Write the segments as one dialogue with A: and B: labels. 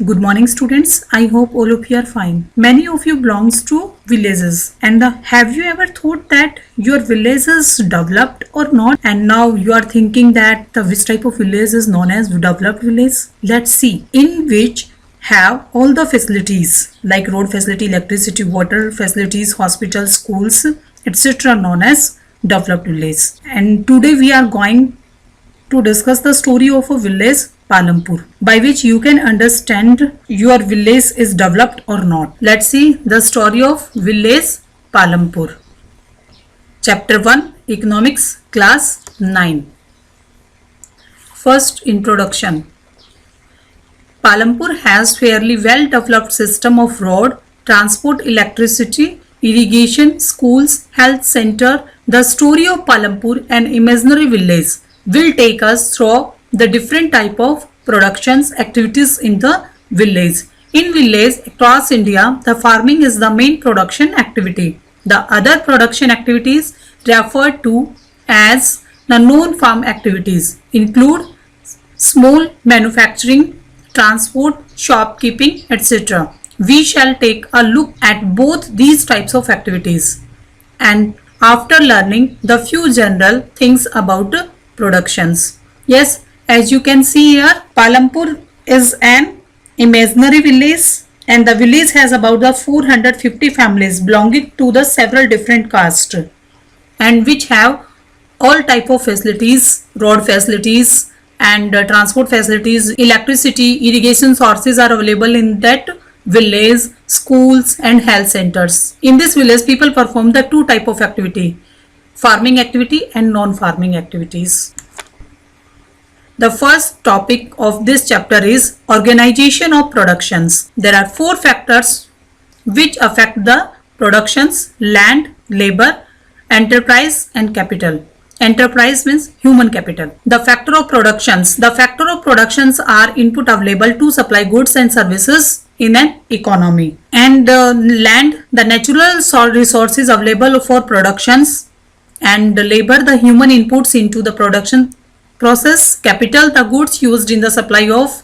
A: Good morning students. I hope all of you are fine. Many of you belongs to villages and have you ever thought that your village is developed or not, and now you are thinking that the which type of village is known as developed village? Let's see. In which have all the facilities like road facility, electricity, water facilities, hospitals, schools, etc. known as developed village. And today we are going to discuss the story of a village Palampur, by which you can understand your village is developed or not. Let's see the story of village Palampur. Chapter 1, Economics, Class 9. First introduction. Palampur has fairly well developed system of road, transport, electricity, irrigation, schools, health center. The story of Palampur, an imaginary village, will take us through the different type of productions activities in the village. In village across India, the farming is the main production activity. The other production activities referred to as the non-farm activities include small manufacturing, transport, shopkeeping, etc. We shall take a look at both these types of activities, and after learning the few general things about productions. Yes, as you can see here, Palampur is an imaginary village, and the village has about the 450 families belonging to the several different castes, and which have all type of facilities, road facilities and transport facilities, electricity, irrigation sources are available in that village, schools and health centers. In this village, people perform the two type of activity, farming activity and non-farming activities. The first topic of this chapter is organization of productions. There are four factors which affect the productions: land, labor, enterprise and capital. Enterprise means human capital. The factor of productions. The factor of productions are input available to supply goods and services in an economy. And land, the natural resources available for productions, and labor, the human inputs into the production process. Capital, the goods used in the supply of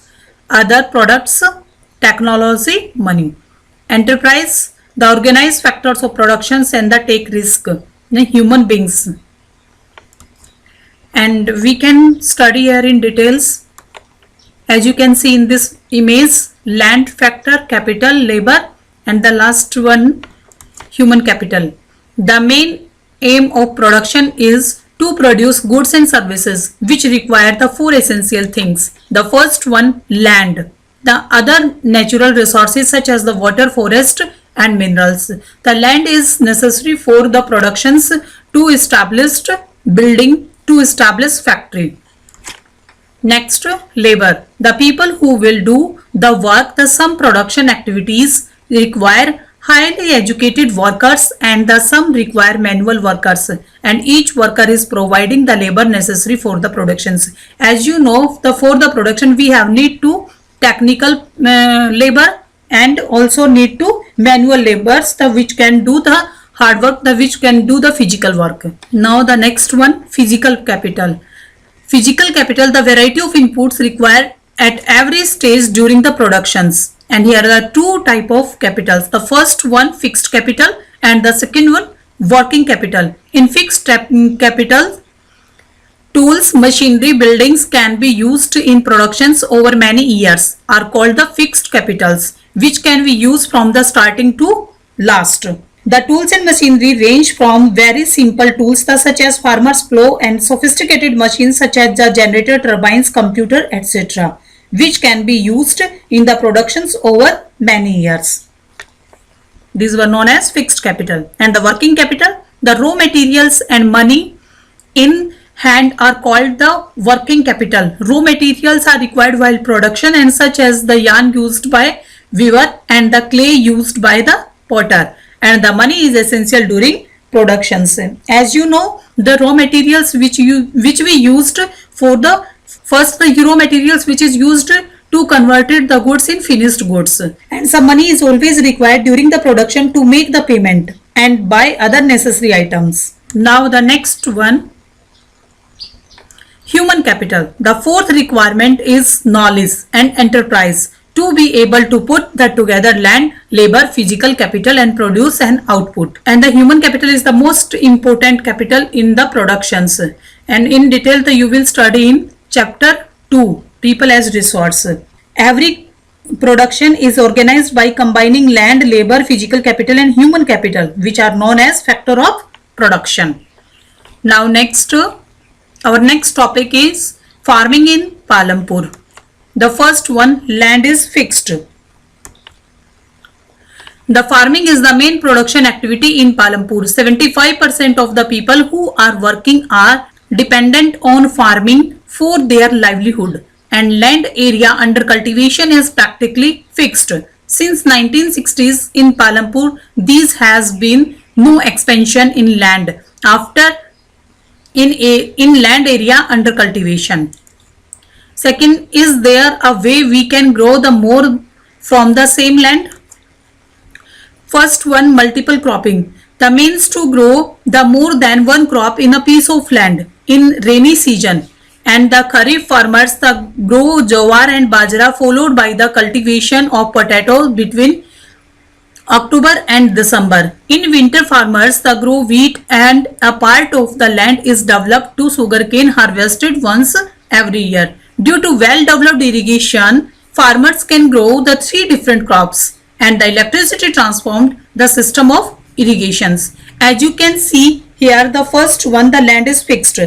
A: other products, technology, money. Enterprise, the organized factors of productions and the take risk, the human beings. And we can study here in details. As you can see in this image, land factor, capital, labor, and the last one, human capital. The main aim of production is to produce goods and services which require the four essential things. The first one, land. The other natural resources such as the water, forest and minerals. The land is necessary for the productions to establish building, to establish factory. Next, labor. The people who will do the work. The some production activities require highly educated workers and the some require manual workers, and each worker is providing the labor necessary for the productions. As you know, for the production we have need to technical labor and also need to manual labors, the which can do the hard work, the which can do the physical work. Now the next one, physical capital. Physical capital, the variety of inputs required at every stage during the productions. And here are two type of capitals. The first one, fixed capital, and the second one, working capital. In fixed capital, tools, machinery, buildings can be used in productions over many years are called the fixed capitals, which can be used from the starting to last. The tools and machinery range from very simple tools such as farmer's plow and sophisticated machines such as the generator, turbines, computer, etc., which can be used in the productions over many years. These were known as fixed capital. And the working capital, the raw materials and money in hand are called the working capital. Raw materials are required while production, and such as the yarn used by weaver and the clay used by the potter, and the money is essential during productions. As you know, the raw materials which we used for the first, the raw materials which is used to convert the goods in finished goods, and some money is always required during the production to make the payment and buy other necessary items. Now the next one, human capital. The fourth requirement is knowledge and enterprise. to be able to put that together land, labor, physical capital and produce an output. And the human capital is the most important capital in the productions. And in detail you will study in chapter 2, people as resource. Every production is organized by combining land, labor, physical capital and human capital, which are known as factor of production. Now our next topic is farming in Palampur. The first one, land is fixed. The farming is the main production activity in Palampur. 75% of the people who are working are dependent on farming for their livelihood, and land area under cultivation is practically fixed. Since 1960s in Palampur, there has been no expansion in land in land area under cultivation. Second, is there a way we can grow the more from the same land? First one, multiple cropping. The means to grow the more than one crop in a piece of land in rainy season. And the Kharif farmers grow jowar and bajra, followed by the cultivation of potatoes between October and December. In winter, farmers grow wheat, and a part of the land is developed to sugarcane harvested once every year. Due to well-developed irrigation, farmers can grow the 3 different crops, and the electricity transformed the system of irrigations. As you can see here, the first one, the land is fixed.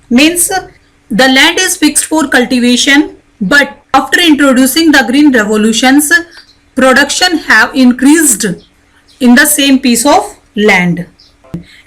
A: Means the land is fixed for cultivation, but after introducing the green revolutions, production have increased in the same piece of land.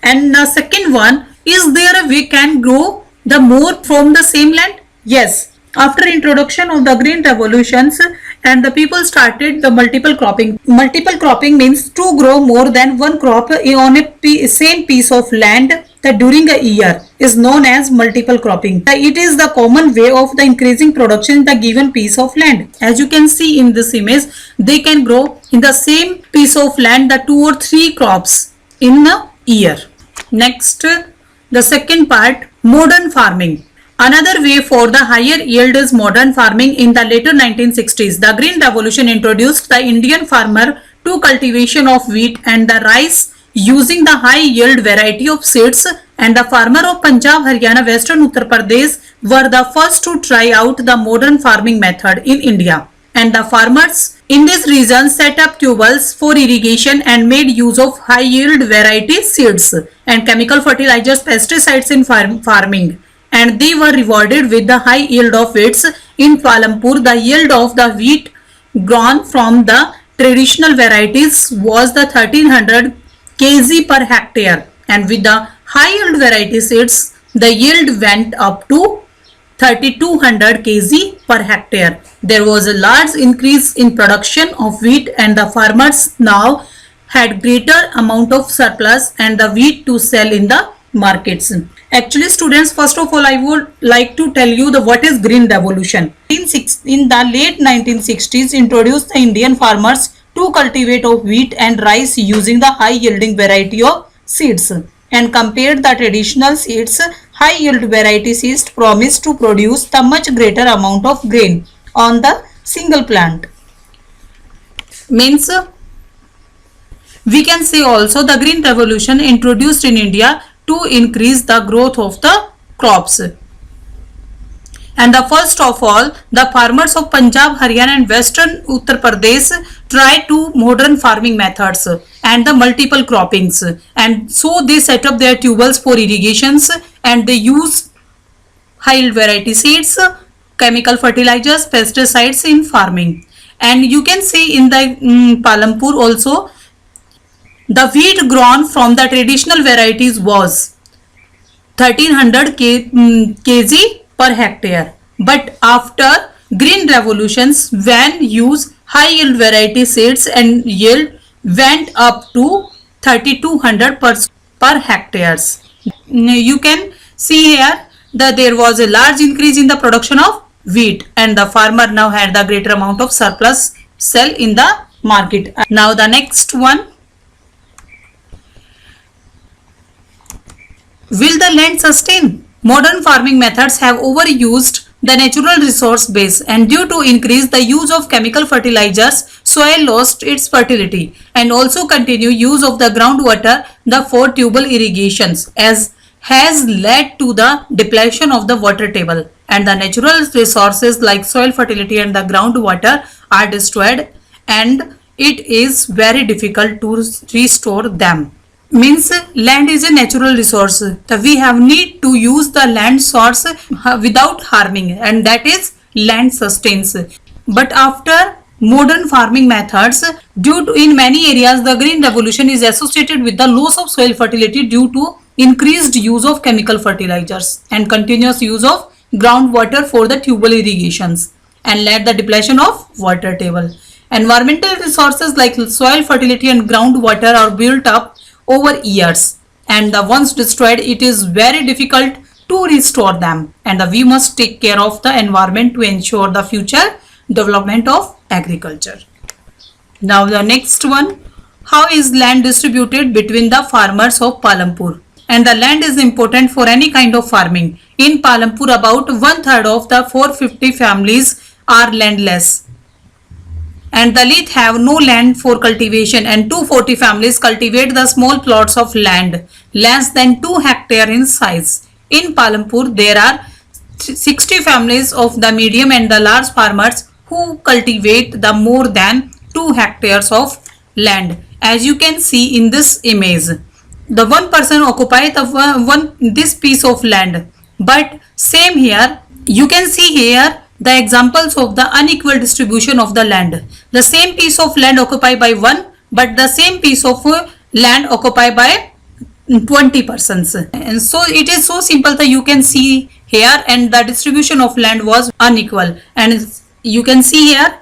A: And the second one, is there a way can grow the more from the same land? Yes. After introduction of the green revolutions, and the people started the multiple cropping. Multiple cropping means to grow more than one crop on a same piece of land that during a year is known as multiple cropping. It is the common way of the increasing production in the given piece of land. As you can see in this image, they can grow in the same piece of land the 2 or 3 crops in a year. Next, the second part, modern farming. Another way for the higher yield is modern farming. In the later 1960s, the Green Revolution introduced the Indian farmer to cultivation of wheat and the rice using the high yield variety of seeds, and the farmer of Punjab, Haryana, Western Uttar Pradesh were the first to try out the modern farming method in India. And the farmers in this region set up tubewells for irrigation and made use of high yield variety seeds and chemical fertilizers, pesticides in farming. And they were rewarded with the high yield of wheats. In Palampur, the yield of the wheat grown from the traditional varieties was the 1300 kg per hectare, and with the high yield variety seeds, the yield went up to 3200 kg per hectare. There was a large increase in production of wheat, and the farmers now had greater amount of surplus and the wheat to sell in the markets. Actually, students, first of all, I would like to tell you what is Green Revolution. In the late 1960s, introduced the Indian farmers to cultivate of wheat and rice using the high yielding variety of seeds, and compared the traditional seeds. High yield variety seeds promised to produce the much greater amount of grain on the single plant. Means we can say also the Green Revolution introduced in India to increase the growth of the crops. And the first of all, the farmers of Punjab, Haryana and Western Uttar Pradesh tried to modern farming methods and the multiple croppings, and so they set up their tubewells for irrigations, and they use high yield variety seeds, chemical fertilizers, pesticides in farming. And you can see in the Palampur also, the wheat grown from the traditional varieties was 1300 kg per hectare. But after Green Revolutions, when use high yield variety seeds, and yield went up to 3200 per hectares. You can see here that there was a large increase in the production of wheat, and the farmer now had the greater amount of surplus sell in the market. Now the next one, will the land sustain? Modern farming methods have overused the natural resource base, and due to increase the use of chemical fertilizers, soil lost its fertility, and also continue use of the groundwater, the for tubal irrigations as has led to the depletion of the water table, and the natural resources like soil fertility and the groundwater are destroyed, and it is very difficult to restore them. Means land is a natural resource. We have need to use the land source without harming, and that is land sustains. But after modern farming methods, due to in many areas the green revolution is associated with the loss of soil fertility due to increased use of chemical fertilizers and continuous use of groundwater for the tubal irrigations, and led the depletion of water table. Environmental resources like soil fertility and groundwater are built up over years, and the once destroyed it is very difficult to restore them, and we must take care of the environment to ensure the future development of agriculture. Now the next one, how is land distributed between the farmers of Palampur? And the land is important for any kind of farming. In Palampur, about 1/3 of the 450 families are landless, and Dalit have no land for cultivation, and 240 families cultivate the small plots of land less than 2 hectares in size. In Palampur, there are 60 families of the medium and the large farmers who cultivate the more than 2 hectares of land. As you can see in this image, the one person occupies this piece of land, but same here you can see here the examples of the unequal distribution of the land. The same piece of land occupied by one, but the same piece of land occupied by 20 persons. And so it is so simple that you can see here, and the distribution of land was unequal, and you can see here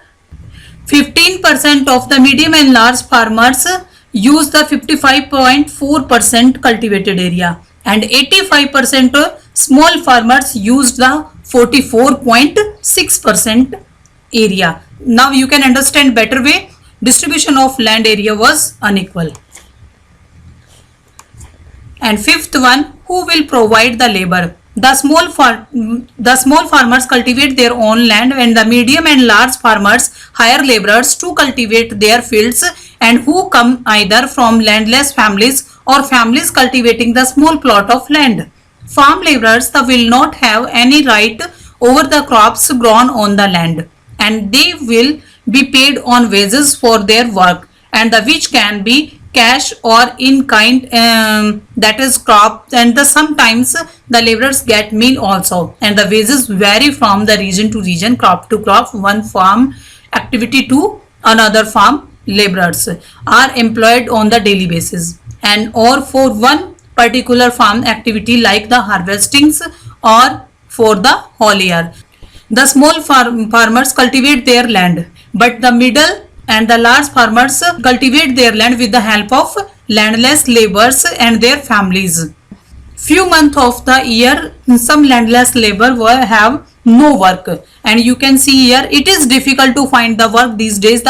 A: 15% of the medium and large farmers use the 55.4% cultivated area, and 85% small farmers used the 44.6% area. Now you can understand better way distribution of land area was unequal. And fifth one, who will provide the labor? The small farmers cultivate their own land, and the medium and large farmers hire laborers to cultivate their fields, and who come either from landless families or families cultivating the small plot of land. Farm laborers will not have any right over the crops grown on the land, and they will be paid on wages for their work, and which can be cash or in kind, that is crop, and sometimes the laborers get meal also, and the wages vary from the region to region, crop to crop, one farm activity to another. Farm laborers are employed on the daily basis, and or for one particular farm activity like the harvestings or for the whole year. The small farmers cultivate their land, but the middle and the large farmers cultivate their land with the help of landless laborers and their families. Few months of the year, some landless labor will have no work, and you can see here it is difficult to find the work these days.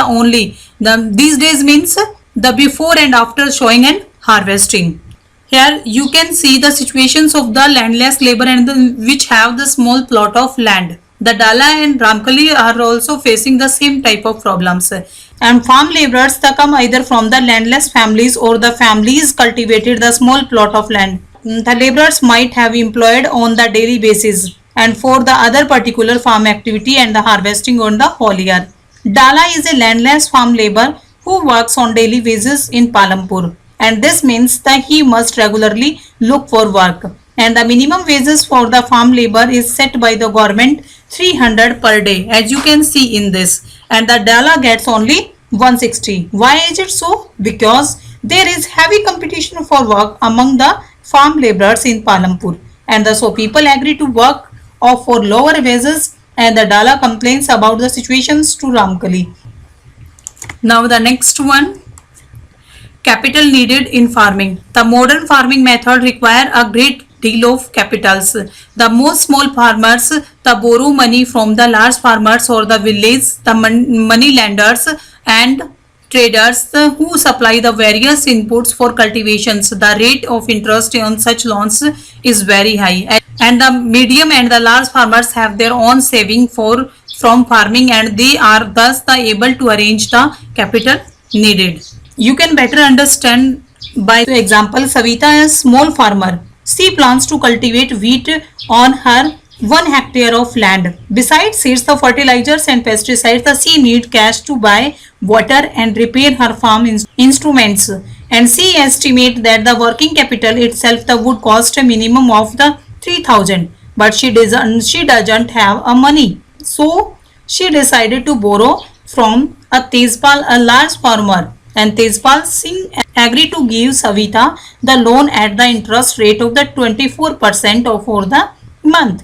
A: These days means the before and after sowing and harvesting. Here you can see the situations of the landless labor and which have the small plot of land. The Dala and Ramkali are also facing the same type of problems. And farm laborers come either from the landless families or the families cultivated the small plot of land. The laborers might have employed on the daily basis and for the other particular farm activity and the harvesting on the whole year. Dala is a landless farm labor who works on daily basis in Palampur, and this means that he must regularly look for work, and the minimum wages for the farm labor is set by the government 300 per day, as you can see in this, and the Dala gets only 160. Why is it so? Because there is heavy competition for work among the farm laborers in Palampur, and so people agree to work for lower wages, and the Dala complains about the situations to Ramkali. Now the next one, capital needed in farming. The modern farming method require a great deal of capitals. The most small farmers borrow money from the large farmers or the village, the money lenders, and traders who supply the various inputs for cultivations. The rate of interest on such loans is very high, and the medium and the large farmers have their own saving from farming, and they are thus able to arrange the capital needed. You can better understand by the example. Savita is a small farmer. She plans to cultivate wheat on her 1 hectare of land. Besides seeds, the fertilizers and pesticides, she needs cash to buy water and repair her farm instruments. And she estimates that the working capital itself would cost a minimum of the 3,000. But she doesn't have a money. So she decided to borrow from a Tejpal, a large farmer. And Tejpal Singh agreed to give Savita the loan at the interest rate of the 24% for the month,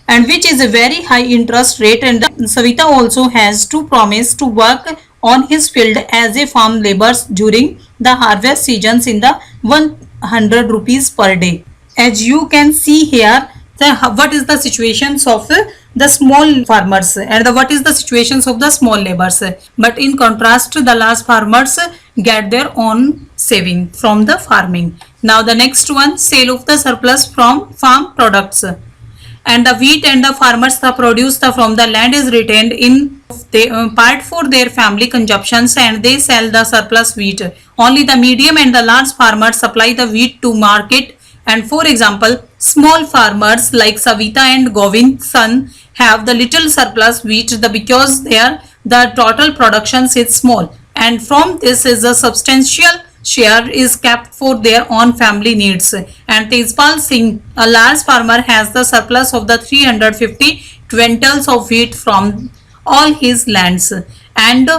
A: and which is a very high interest rate. And Savita also has to promise to work on his field as a farm labor during the harvest seasons in the 100 rupees per day. As you can see here, what is the situations of the small farmers and what is the situations of the small laborers. But in contrast, the large farmers get their own saving from the farming. Now the next one, sale of the surplus from farm products. And the wheat and the farmers produce from the land is retained in part for their family consumptions, and they sell the surplus wheat. Only the medium and the large farmers supply the wheat to market. And for example, small farmers like Savita and Govind's son have the little surplus wheat because the total production is small, and from this is a substantial share is kept for their own family needs. And Tejpal Singh, a large farmer, has the surplus of the 350 quintals of wheat from all his lands, and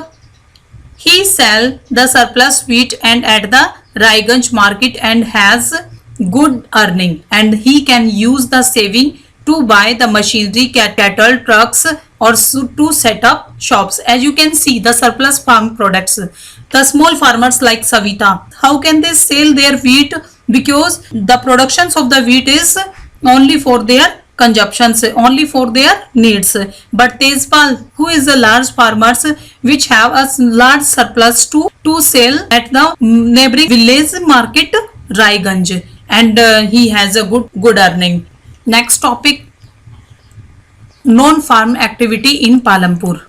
A: he sell the surplus wheat and at the Raiganj market and has good earning, and he can use the saving to buy the machinery, cattle, trucks, or to set up shops. As you can see, the surplus farm products. The small farmers like Savita, how can they sell their wheat? Because the productions of the wheat is only for their consumptions, only for their needs. But Tejpal, who is a large farmers which have a large surplus to sell at the neighboring village market Raiganj, and he has a good earning. Next topic, non-farm activity in Palampur.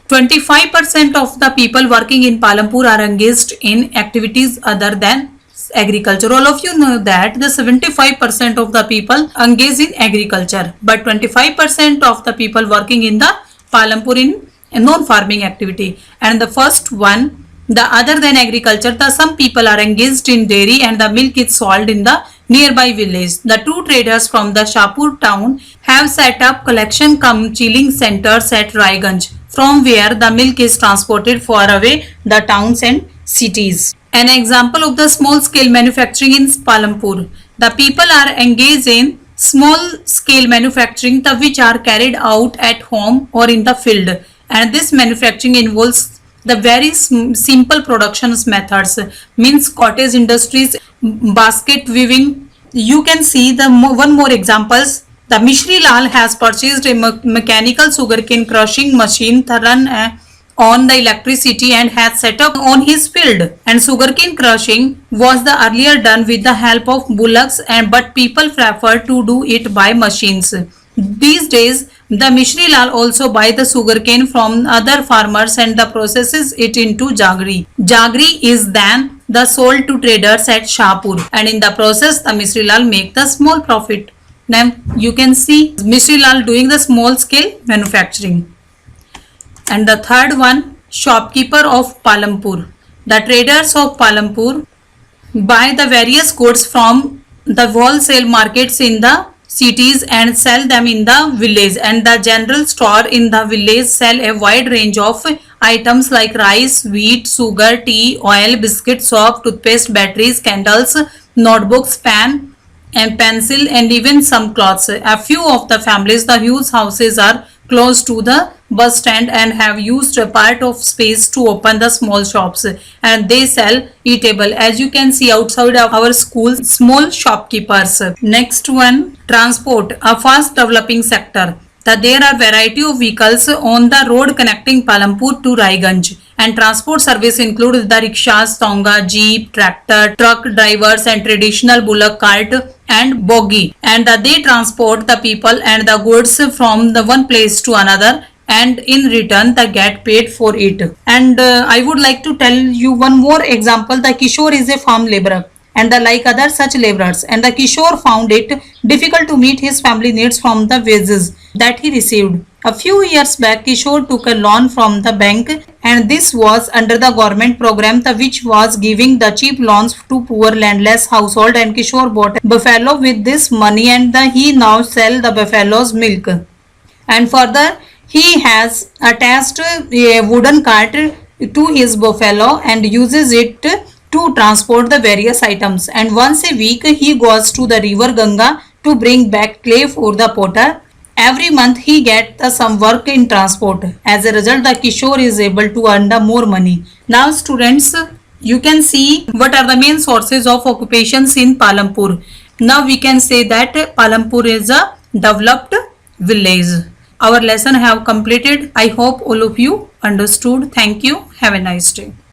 A: 25% of the people working in Palampur are engaged in activities other than agriculture. All of you know that the 75% of the people engage in agriculture, but 25% of the people working in the Palampur in non-farming activity. And the first one, the other than agriculture, some people are engaged in dairy and the milk is sold in the nearby village. The two traders from the Shahpur town have set up collection cum chilling centers at Raiganj, from where the milk is transported far away the towns and cities. An example of the small scale manufacturing in Palampur. The people are engaged in small scale manufacturing which are carried out at home or in the field, and this manufacturing involves the very simple production methods, means cottage industries, basket weaving. You can see the one more examples. The Mishri Lal has purchased a mechanical sugarcane crushing machine run on the electricity and has set up on his field. And sugarcane crushing was the earlier done with the help of bullocks, but people prefer to do it by machines. These days, the Mishri Lal also buy the sugarcane from other farmers and processes it into jaggery. Jaggery is then sold to traders at Shahpur, and in the process, the Mishri Lal make the small profit. Now you can see Mishri Lal doing the small scale manufacturing. And the third one, shopkeeper of Palampur. The traders of Palampur buy the various goods from the wholesale markets in the cities and sell them in the village, and the general store in the village sell a wide range of items like rice, wheat, sugar, tea, oil, biscuit, soap, toothpaste, batteries, candles, notebooks, pen and pencil, and even some clothes. A few of the families, whose houses are close to the bus stand and have used a part of space to open the small shops, and they sell eatable. As you can see outside of our school, small shopkeepers. Next one, transport, a fast developing sector. that there are variety of vehicles on the road connecting Palampur to Raiganj, and transport service includes the rickshaws, tonga, jeep, tractor, truck drivers and traditional bullock cart and bogie, and they transport the people and the goods from the one place to another, and in return they get paid for it. And I would like to tell you one more example. The Kishore is a farm laborer and like other such laborers, and the Kishore found it difficult to meet his family needs from the wages that he received. A few years back, Kishore took a loan from the bank, and this was under the government program which was giving the cheap loans to poor landless household, and Kishore bought a buffalo with this money, and he now sell the buffalo's milk. And further, he has attached a wooden cart to his buffalo and uses it to transport the various items, and once a week he goes to the river Ganga to bring back clay for the potter. Every month he gets some work in transport. As a result, the Kishore is able to earn the more money. Now students, you can see what are the main sources of occupations in Palampur. Now we can say that Palampur is a developed village. Our lesson have completed. I hope all of you understood. Thank you. Have a nice day.